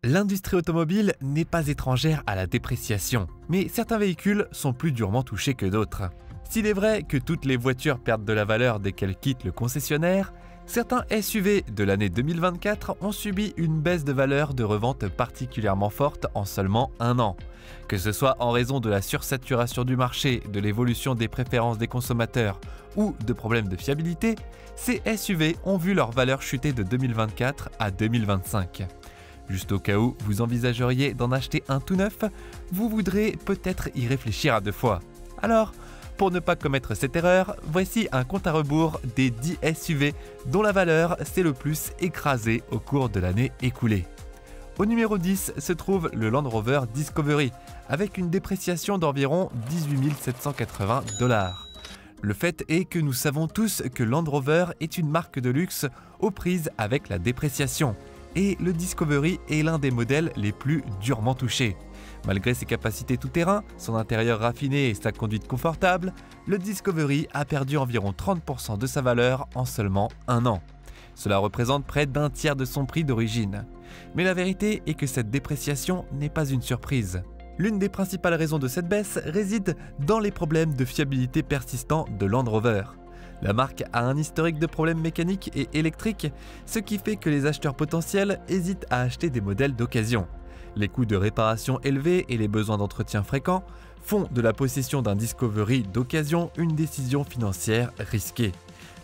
L'industrie automobile n'est pas étrangère à la dépréciation, mais certains véhicules sont plus durement touchés que d'autres. S'il est vrai que toutes les voitures perdent de la valeur dès qu'elles quittent le concessionnaire, certains SUV de l'année 2024 ont subi une baisse de valeur de revente particulièrement forte en seulement un an. Que ce soit en raison de la sursaturation du marché, de l'évolution des préférences des consommateurs ou de problèmes de fiabilité, ces SUV ont vu leur valeur chuter de 2024 à 2025. Juste au cas où vous envisageriez d'en acheter un tout neuf, vous voudrez peut-être y réfléchir à deux fois. Alors, pour ne pas commettre cette erreur, voici un compte à rebours des 10 SUV dont la valeur s'est le plus écrasée au cours de l'année écoulée. Au numéro 10 se trouve le Land Rover Discovery, avec une dépréciation d'environ 18 780 $. Le fait est que nous savons tous que Land Rover est une marque de luxe aux prises avec la dépréciation. Et le Discovery est l'un des modèles les plus durement touchés. Malgré ses capacités tout-terrain, son intérieur raffiné et sa conduite confortable, le Discovery a perdu environ 30% de sa valeur en seulement un an. Cela représente près d'un tiers de son prix d'origine. Mais la vérité est que cette dépréciation n'est pas une surprise. L'une des principales raisons de cette baisse réside dans les problèmes de fiabilité persistants de Land Rover. La marque a un historique de problèmes mécaniques et électriques, ce qui fait que les acheteurs potentiels hésitent à acheter des modèles d'occasion. Les coûts de réparation élevés et les besoins d'entretien fréquents font de la possession d'un Discovery d'occasion une décision financière risquée.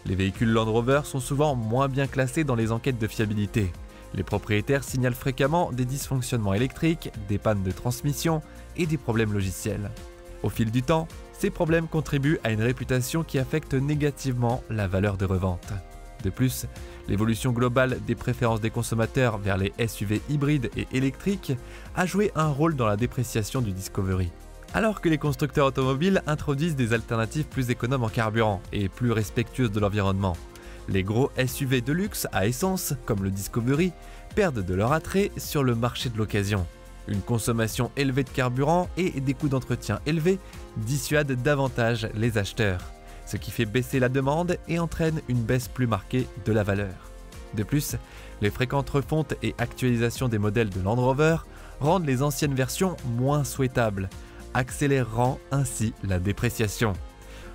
Les véhicules Land Rover sont souvent moins bien classés dans les enquêtes de fiabilité. Les propriétaires signalent fréquemment des dysfonctionnements électriques, des pannes de transmission et des problèmes logiciels. Au fil du temps, ces problèmes contribuent à une réputation qui affecte négativement la valeur de revente. De plus, l'évolution globale des préférences des consommateurs vers les SUV hybrides et électriques a joué un rôle dans la dépréciation du Discovery. Alors que les constructeurs automobiles introduisent des alternatives plus économes en carburant et plus respectueuses de l'environnement, les gros SUV de luxe à essence, comme le Discovery, perdent de leur attrait sur le marché de l'occasion. Une consommation élevée de carburant et des coûts d'entretien élevés dissuadent davantage les acheteurs, ce qui fait baisser la demande et entraîne une baisse plus marquée de la valeur. De plus, les fréquentes refontes et actualisations des modèles de Land Rover rendent les anciennes versions moins souhaitables, accélérant ainsi la dépréciation.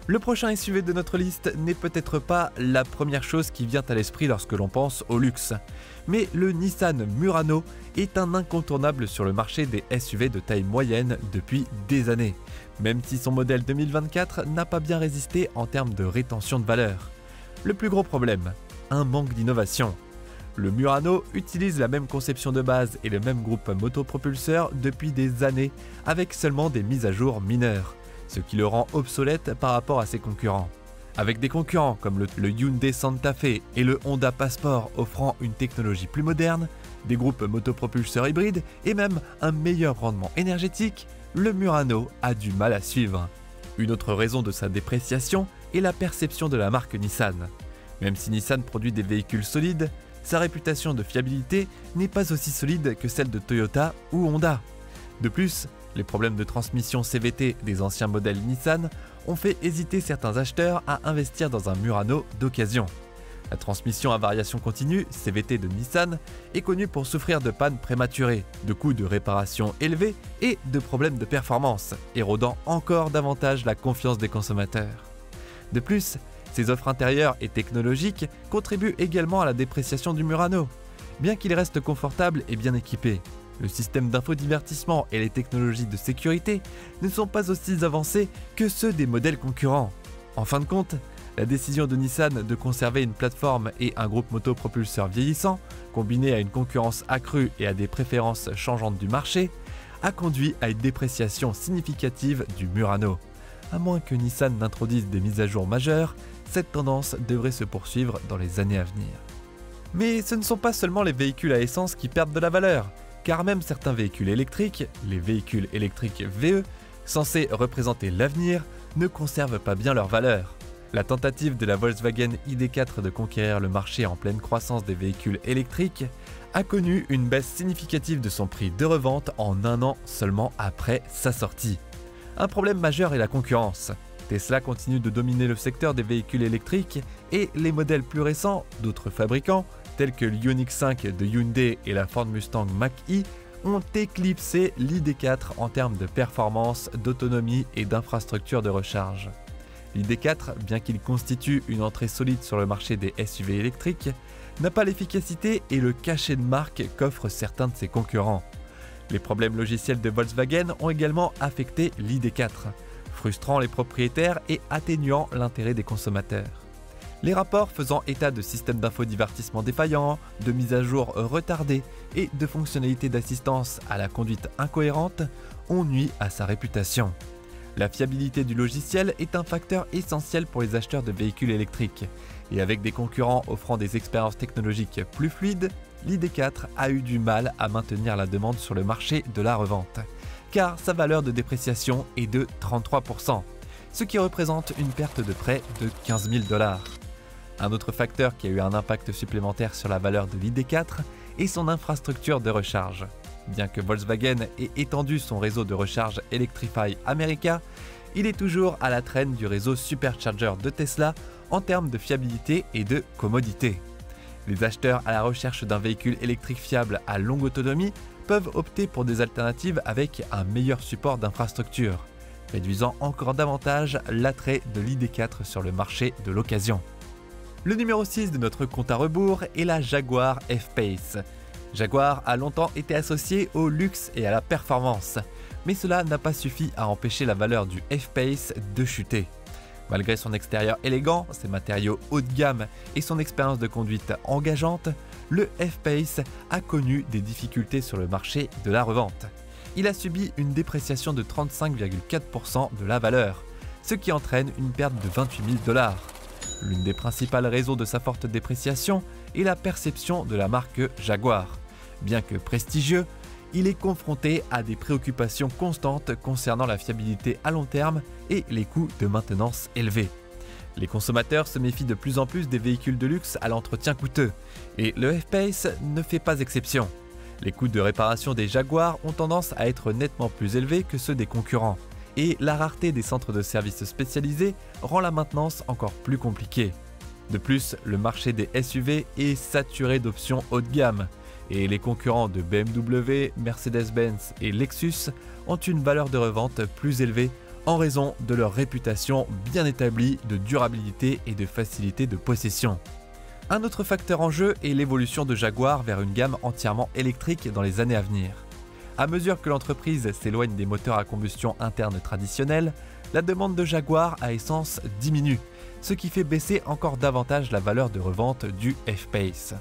Le prochain SUV de notre liste n'est peut-être pas la première chose qui vient à l'esprit lorsque l'on pense au luxe, mais le Nissan Murano est un incontournable sur le marché des SUV de taille moyenne depuis des années, même si son modèle 2024 n'a pas bien résisté en termes de rétention de valeur. Le plus gros problème, un manque d'innovation. Le Murano utilise la même conception de base et le même groupe motopropulseur depuis des années, avec seulement des mises à jour mineures, ce qui le rend obsolète par rapport à ses concurrents. Avec des concurrents comme le Hyundai Santa Fe et le Honda Passport offrant une technologie plus moderne, des groupes motopropulseurs hybrides et même un meilleur rendement énergétique, le Murano a du mal à suivre. Une autre raison de sa dépréciation est la perception de la marque Nissan. Même si Nissan produit des véhicules solides, sa réputation de fiabilité n'est pas aussi solide que celle de Toyota ou Honda. De plus, les problèmes de transmission CVT des anciens modèles Nissan ont fait hésiter certains acheteurs à investir dans un Murano d'occasion. La transmission à variation continue, CVT de Nissan, est connue pour souffrir de pannes prématurées, de coûts de réparation élevés et de problèmes de performance, érodant encore davantage la confiance des consommateurs. De plus, ses offres intérieures et technologiques contribuent également à la dépréciation du Murano, bien qu'il reste confortable et bien équipé. Le système d'infodivertissement et les technologies de sécurité ne sont pas aussi avancés que ceux des modèles concurrents. En fin de compte, la décision de Nissan de conserver une plateforme et un groupe motopropulseur vieillissant, combinée à une concurrence accrue et à des préférences changeantes du marché, a conduit à une dépréciation significative du Murano. À moins que Nissan n'introduise des mises à jour majeures, cette tendance devrait se poursuivre dans les années à venir. Mais ce ne sont pas seulement les véhicules à essence qui perdent de la valeur, car même certains véhicules électriques, les véhicules électriques VE, censés représenter l'avenir, ne conservent pas bien leur valeur. La tentative de la Volkswagen ID.4 de conquérir le marché en pleine croissance des véhicules électriques a connu une baisse significative de son prix de revente en un an seulement après sa sortie. Un problème majeur est la concurrence. Tesla continue de dominer le secteur des véhicules électriques et les modèles plus récents d'autres fabricants, tels que l'Ioniq 5 de Hyundai et la Ford Mustang Mach-E ont éclipsé l'ID4 en termes de performance, d'autonomie et d'infrastructure de recharge. L'ID4, bien qu'il constitue une entrée solide sur le marché des SUV électriques, n'a pas l'efficacité et le cachet de marque qu'offrent certains de ses concurrents. Les problèmes logiciels de Volkswagen ont également affecté l'ID4, frustrant les propriétaires et atténuant l'intérêt des consommateurs. Les rapports faisant état de systèmes d'infodivertissement défaillants, de mises à jour retardées et de fonctionnalités d'assistance à la conduite incohérente ont nui à sa réputation. La fiabilité du logiciel est un facteur essentiel pour les acheteurs de véhicules électriques, et avec des concurrents offrant des expériences technologiques plus fluides, l'ID4 a eu du mal à maintenir la demande sur le marché de la revente, car sa valeur de dépréciation est de 33%, ce qui représente une perte de près de 15 000 $. Un autre facteur qui a eu un impact supplémentaire sur la valeur de l'ID4 est son infrastructure de recharge. Bien que Volkswagen ait étendu son réseau de recharge Electrify America, il est toujours à la traîne du réseau Supercharger de Tesla en termes de fiabilité et de commodité. Les acheteurs à la recherche d'un véhicule électrique fiable à longue autonomie peuvent opter pour des alternatives avec un meilleur support d'infrastructure, réduisant encore davantage l'attrait de l'ID4 sur le marché de l'occasion. Le numéro 6 de notre compte à rebours est la Jaguar F-Pace. Jaguar a longtemps été associé au luxe et à la performance, mais cela n'a pas suffi à empêcher la valeur du F-Pace de chuter. Malgré son extérieur élégant, ses matériaux haut de gamme et son expérience de conduite engageante, le F-Pace a connu des difficultés sur le marché de la revente. Il a subi une dépréciation de 35,4% de la valeur, ce qui entraîne une perte de 28 000 $. L'une des principales raisons de sa forte dépréciation est la perception de la marque Jaguar. Bien que prestigieux, il est confronté à des préoccupations constantes concernant la fiabilité à long terme et les coûts de maintenance élevés. Les consommateurs se méfient de plus en plus des véhicules de luxe à l'entretien coûteux, et le F-Pace ne fait pas exception. Les coûts de réparation des Jaguars ont tendance à être nettement plus élevés que ceux des concurrents, et la rareté des centres de services spécialisés rend la maintenance encore plus compliquée. De plus, le marché des SUV est saturé d'options haut de gamme, et les concurrents de BMW, Mercedes-Benz et Lexus ont une valeur de revente plus élevée en raison de leur réputation bien établie de durabilité et de facilité de possession. Un autre facteur en jeu est l'évolution de Jaguar vers une gamme entièrement électrique dans les années à venir. À mesure que l'entreprise s'éloigne des moteurs à combustion interne traditionnels, la demande de Jaguar à essence diminue, ce qui fait baisser encore davantage la valeur de revente du F-Pace.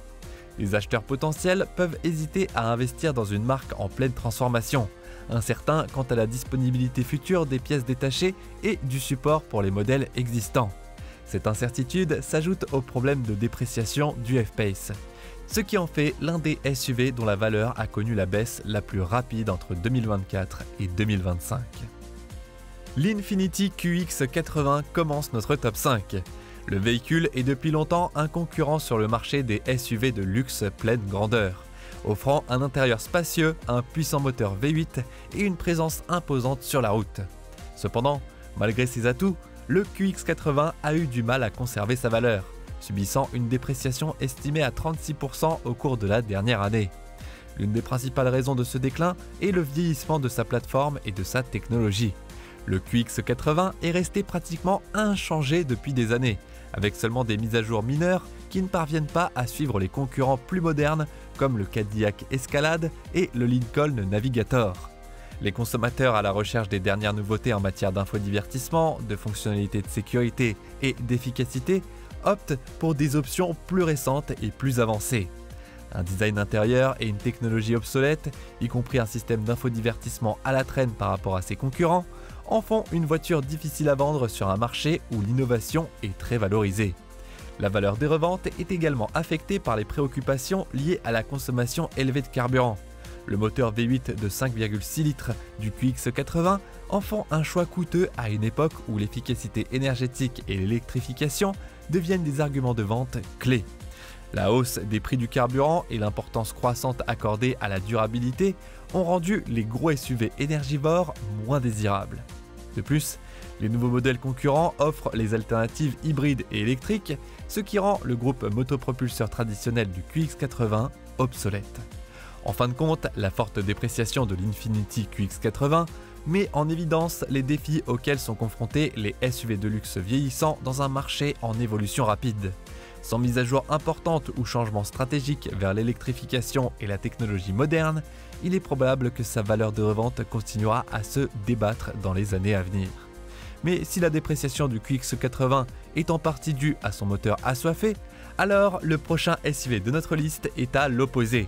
Les acheteurs potentiels peuvent hésiter à investir dans une marque en pleine transformation, incertains quant à la disponibilité future des pièces détachées et du support pour les modèles existants. Cette incertitude s'ajoute au problème de dépréciation du F-Pace, ce qui en fait l'un des SUV dont la valeur a connu la baisse la plus rapide entre 2024 et 2025. L'Infiniti QX80 commence notre top 5. Le véhicule est depuis longtemps un concurrent sur le marché des SUV de luxe pleine grandeur, offrant un intérieur spacieux, un puissant moteur V8 et une présence imposante sur la route. Cependant, malgré ses atouts, le QX80 a eu du mal à conserver sa valeur, subissant une dépréciation estimée à 36% au cours de la dernière année. L'une des principales raisons de ce déclin est le vieillissement de sa plateforme et de sa technologie. Le QX80 est resté pratiquement inchangé depuis des années, avec seulement des mises à jour mineures qui ne parviennent pas à suivre les concurrents plus modernes comme le Cadillac Escalade et le Lincoln Navigator. Les consommateurs à la recherche des dernières nouveautés en matière d'infodivertissement, de fonctionnalités de sécurité et d'efficacité optent pour des options plus récentes et plus avancées. Un design intérieur et une technologie obsolète, y compris un système d'infodivertissement à la traîne par rapport à ses concurrents, en font une voiture difficile à vendre sur un marché où l'innovation est très valorisée. La valeur des reventes est également affectée par les préoccupations liées à la consommation élevée de carburant. Le moteur V8 de 5,6 litres du QX80 en font un choix coûteux à une époque où l'efficacité énergétique et l'électrification deviennent des arguments de vente clés. La hausse des prix du carburant et l'importance croissante accordée à la durabilité ont rendu les gros SUV énergivores moins désirables. De plus, Les nouveaux modèles concurrents offrent les alternatives hybrides et électriques, ce qui rend le groupe motopropulseur traditionnel du QX80 obsolète. En fin de compte, la forte dépréciation de l'Infiniti QX80 met en évidence les défis auxquels sont confrontés les SUV de luxe vieillissants dans un marché en évolution rapide. Sans mise à jour importante ou changement stratégique vers l'électrification et la technologie moderne, il est probable que sa valeur de revente continuera à se débattre dans les années à venir. Mais si la dépréciation du QX80 est en partie due à son moteur assoiffé, alors le prochain SUV de notre liste est à l'opposé.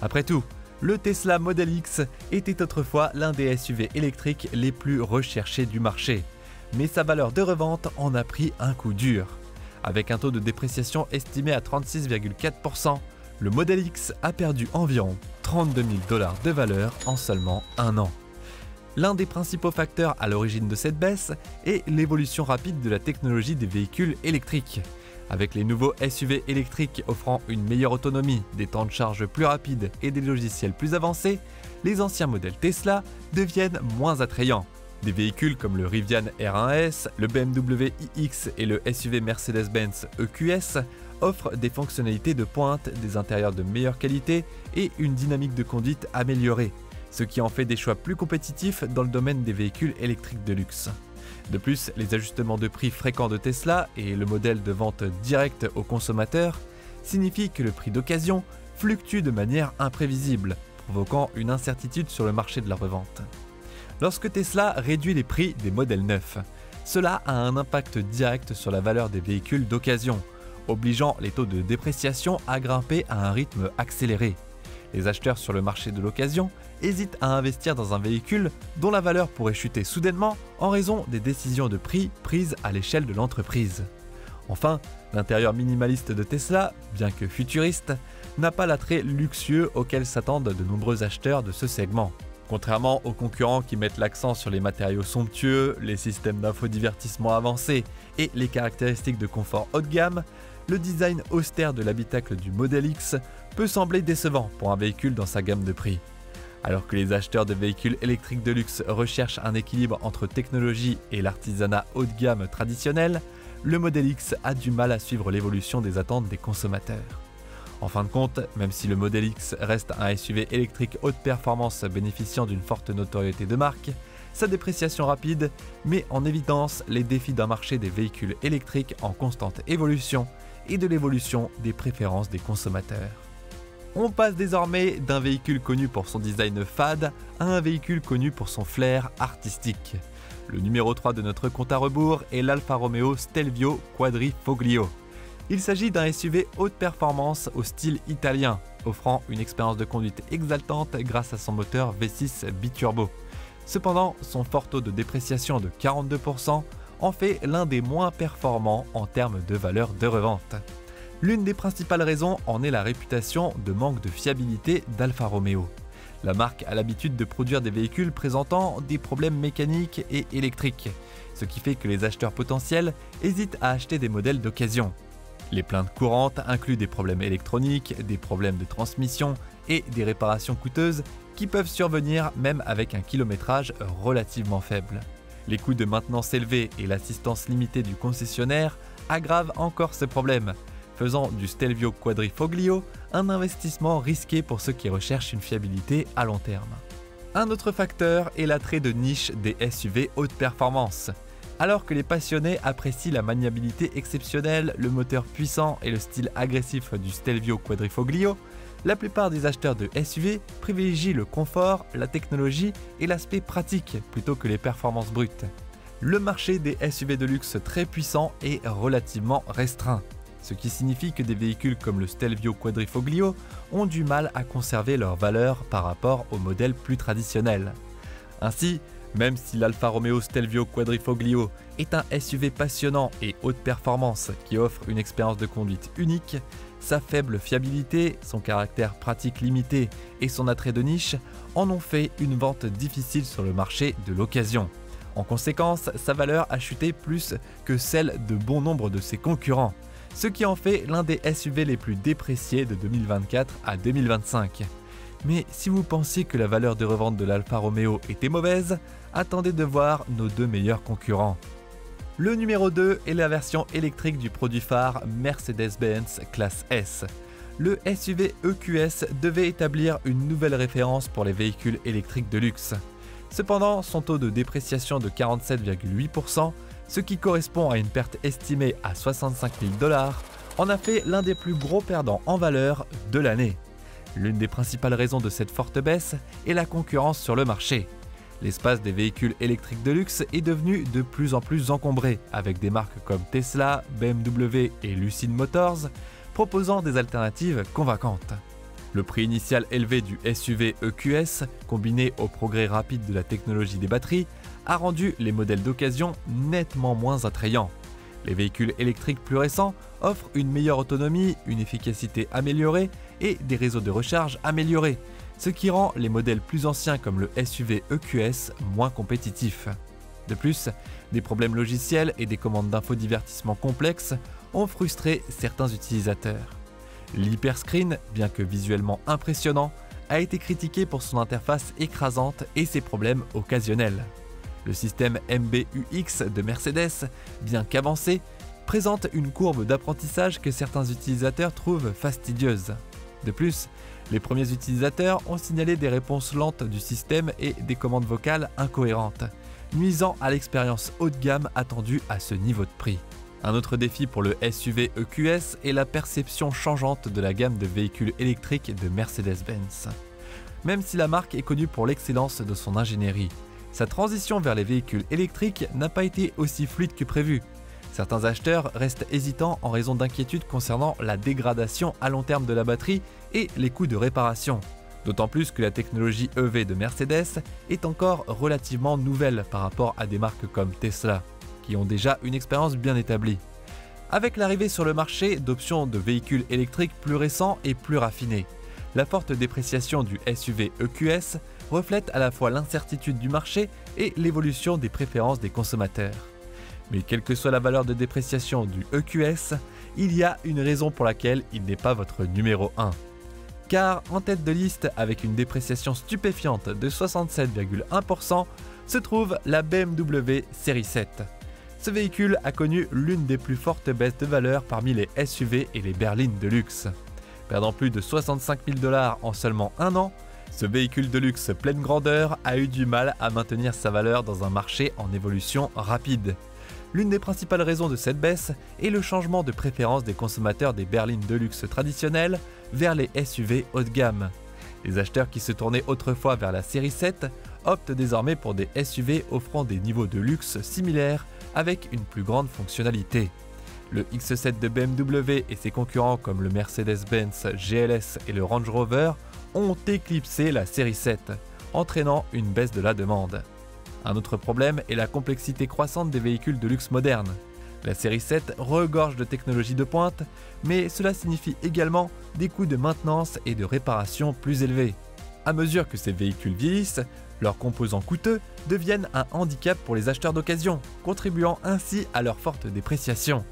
Après tout, le Tesla Model X était autrefois l'un des SUV électriques les plus recherchés du marché, mais sa valeur de revente en a pris un coup dur. Avec un taux de dépréciation estimé à 36,4%, le Model X a perdu environ 32 000 $ de valeur en seulement un an. L'un des principaux facteurs à l'origine de cette baisse est l'évolution rapide de la technologie des véhicules électriques. Avec les nouveaux SUV électriques offrant une meilleure autonomie, des temps de charge plus rapides et des logiciels plus avancés, les anciens modèles Tesla deviennent moins attrayants. Des véhicules comme le Rivian R1S, le BMW iX et le SUV Mercedes-Benz EQS offrent des fonctionnalités de pointe, des intérieurs de meilleure qualité et une dynamique de conduite améliorée, ce qui en fait des choix plus compétitifs dans le domaine des véhicules électriques de luxe. De plus, les ajustements de prix fréquents de Tesla et le modèle de vente directe aux consommateurs signifient que le prix d'occasion fluctue de manière imprévisible, provoquant une incertitude sur le marché de la revente. Lorsque Tesla réduit les prix des modèles neufs, cela a un impact direct sur la valeur des véhicules d'occasion, obligeant les taux de dépréciation à grimper à un rythme accéléré. Les acheteurs sur le marché de l'occasion hésitent à investir dans un véhicule dont la valeur pourrait chuter soudainement en raison des décisions de prix prises à l'échelle de l'entreprise. Enfin, l'intérieur minimaliste de Tesla, bien que futuriste, n'a pas l'attrait luxueux auquel s'attendent de nombreux acheteurs de ce segment. Contrairement aux concurrents qui mettent l'accent sur les matériaux somptueux, les systèmes d'infodivertissement avancés et les caractéristiques de confort haut de gamme, le design austère de l'habitacle du Model X peut sembler décevant pour un véhicule dans sa gamme de prix. Alors que les acheteurs de véhicules électriques de luxe recherchent un équilibre entre technologie et l'artisanat haut de gamme traditionnel, le Model X a du mal à suivre l'évolution des attentes des consommateurs. En fin de compte, même si le Model X reste un SUV électrique haute performance bénéficiant d'une forte notoriété de marque, sa dépréciation rapide met en évidence les défis d'un marché des véhicules électriques en constante évolution et de l'évolution des préférences des consommateurs. On passe désormais d'un véhicule connu pour son design fade à un véhicule connu pour son flair artistique. Le numéro 3 de notre compte à rebours est l'Alfa Romeo Stelvio Quadrifoglio. Il s'agit d'un SUV haute performance au style italien, offrant une expérience de conduite exaltante grâce à son moteur V6 biturbo. Cependant, son fort taux de dépréciation de 42% en fait l'un des moins performants en termes de valeur de revente. L'une des principales raisons en est la réputation de manque de fiabilité d'Alfa Romeo. La marque a l'habitude de produire des véhicules présentant des problèmes mécaniques et électriques, ce qui fait que les acheteurs potentiels hésitent à acheter des modèles d'occasion. Les plaintes courantes incluent des problèmes électroniques, des problèmes de transmission et des réparations coûteuses qui peuvent survenir même avec un kilométrage relativement faible. Les coûts de maintenance élevés et l'assistance limitée du concessionnaire aggravent encore ce problème, faisant du Stelvio Quadrifoglio un investissement risqué pour ceux qui recherchent une fiabilité à long terme. Un autre facteur est l'attrait de niche des SUV haute performance. Alors que les passionnés apprécient la maniabilité exceptionnelle, le moteur puissant et le style agressif du Stelvio Quadrifoglio, la plupart des acheteurs de SUV privilégient le confort, la technologie et l'aspect pratique plutôt que les performances brutes. Le marché des SUV de luxe très puissant est relativement restreint, ce qui signifie que des véhicules comme le Stelvio Quadrifoglio ont du mal à conserver leur valeur par rapport aux modèles plus traditionnels. Ainsi, même si l'Alfa Romeo Stelvio Quadrifoglio est un SUV passionnant et haute performance qui offre une expérience de conduite unique, sa faible fiabilité, son caractère pratique limité et son attrait de niche en ont fait une vente difficile sur le marché de l'occasion. En conséquence, sa valeur a chuté plus que celle de bon nombre de ses concurrents, ce qui en fait l'un des SUV les plus dépréciés de 2024 à 2025. Mais si vous pensiez que la valeur de revente de l'Alfa Romeo était mauvaise, attendez de voir nos deux meilleurs concurrents. Le numéro 2 est la version électrique du produit phare Mercedes-Benz classe S. Le SUV EQS devait établir une nouvelle référence pour les véhicules électriques de luxe. Cependant, son taux de dépréciation de 47,8%, ce qui correspond à une perte estimée à 65 000 $, en a fait l'un des plus gros perdants en valeur de l'année. L'une des principales raisons de cette forte baisse est la concurrence sur le marché. L'espace des véhicules électriques de luxe est devenu de plus en plus encombré, avec des marques comme Tesla, BMW et Lucid Motors proposant des alternatives convaincantes. Le prix initial élevé du SUV EQS, combiné au progrès rapide de la technologie des batteries, a rendu les modèles d'occasion nettement moins attrayants. Les véhicules électriques plus récents offrent une meilleure autonomie, une efficacité améliorée et des réseaux de recharge améliorés, ce qui rend les modèles plus anciens comme le SUV EQS moins compétitifs. De plus, des problèmes logiciels et des commandes d'infodivertissement complexes ont frustré certains utilisateurs. L'Hyperscreen, bien que visuellement impressionnant, a été critiqué pour son interface écrasante et ses problèmes occasionnels. Le système MBUX de Mercedes, bien qu'avancé, présente une courbe d'apprentissage que certains utilisateurs trouvent fastidieuse. De plus, les premiers utilisateurs ont signalé des réponses lentes du système et des commandes vocales incohérentes, nuisant à l'expérience haut de gamme attendue à ce niveau de prix. Un autre défi pour le SUV EQS est la perception changeante de la gamme de véhicules électriques de Mercedes-Benz. Même si la marque est connue pour l'excellence de son ingénierie, sa transition vers les véhicules électriques n'a pas été aussi fluide que prévu. Certains acheteurs restent hésitants en raison d'inquiétudes concernant la dégradation à long terme de la batterie et les coûts de réparation. D'autant plus que la technologie EV de Mercedes est encore relativement nouvelle par rapport à des marques comme Tesla, qui ont déjà une expérience bien établie. Avec l'arrivée sur le marché d'options de véhicules électriques plus récents et plus raffinés, la forte dépréciation du SUV EQS reflète à la fois l'incertitude du marché et l'évolution des préférences des consommateurs. Mais quelle que soit la valeur de dépréciation du EQS, il y a une raison pour laquelle il n'est pas votre numéro 1. Car en tête de liste avec une dépréciation stupéfiante de 67,1% se trouve la BMW Série 7. Ce véhicule a connu l'une des plus fortes baisses de valeur parmi les SUV et les berlines de luxe. Perdant plus de 65 000 $ en seulement un an, ce véhicule de luxe pleine grandeur a eu du mal à maintenir sa valeur dans un marché en évolution rapide. L'une des principales raisons de cette baisse est le changement de préférence des consommateurs des berlines de luxe traditionnelles vers les SUV haut de gamme. Les acheteurs qui se tournaient autrefois vers la série 7 optent désormais pour des SUV offrant des niveaux de luxe similaires avec une plus grande fonctionnalité. Le X7 de BMW et ses concurrents comme le Mercedes-Benz GLS et le Range Rover ont éclipsé la série 7, entraînant une baisse de la demande. Un autre problème est la complexité croissante des véhicules de luxe modernes. La série 7 regorge de technologies de pointe, mais cela signifie également des coûts de maintenance et de réparation plus élevés. À mesure que ces véhicules vieillissent, leurs composants coûteux deviennent un handicap pour les acheteurs d'occasion, contribuant ainsi à leur forte dépréciation.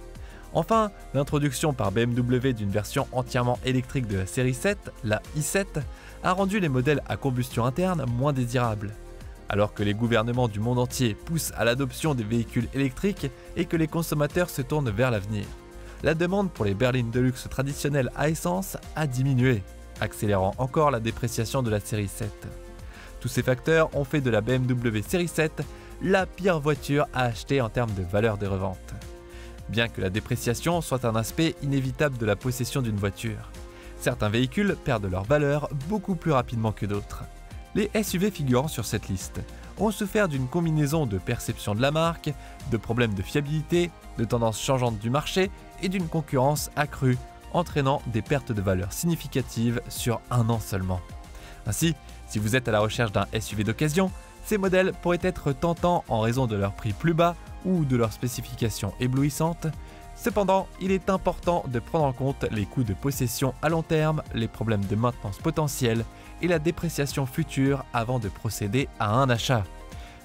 Enfin, l'introduction par BMW d'une version entièrement électrique de la série 7, la i7, a rendu les modèles à combustion interne moins désirables. Alors que les gouvernements du monde entier poussent à l'adoption des véhicules électriques et que les consommateurs se tournent vers l'avenir, la demande pour les berlines de luxe traditionnelles à essence a diminué, accélérant encore la dépréciation de la série 7. Tous ces facteurs ont fait de la BMW série 7 la pire voiture à acheter en termes de valeur de revente. Bien que la dépréciation soit un aspect inévitable de la possession d'une voiture, certains véhicules perdent leur valeur beaucoup plus rapidement que d'autres. Les SUV figurant sur cette liste ont souffert d'une combinaison de perception de la marque, de problèmes de fiabilité, de tendances changeantes du marché et d'une concurrence accrue, entraînant des pertes de valeur significatives sur un an seulement. Ainsi, si vous êtes à la recherche d'un SUV d'occasion, ces modèles pourraient être tentants en raison de leur prix plus bas ou de leurs spécifications éblouissantes. Cependant, il est important de prendre en compte les coûts de possession à long terme, les problèmes de maintenance potentiels et la dépréciation future avant de procéder à un achat.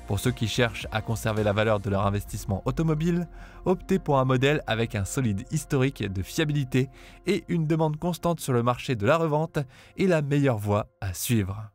Pour ceux qui cherchent à conserver la valeur de leur investissement automobile, optez pour un modèle avec un solide historique de fiabilité et une demande constante sur le marché de la revente est la meilleure voie à suivre.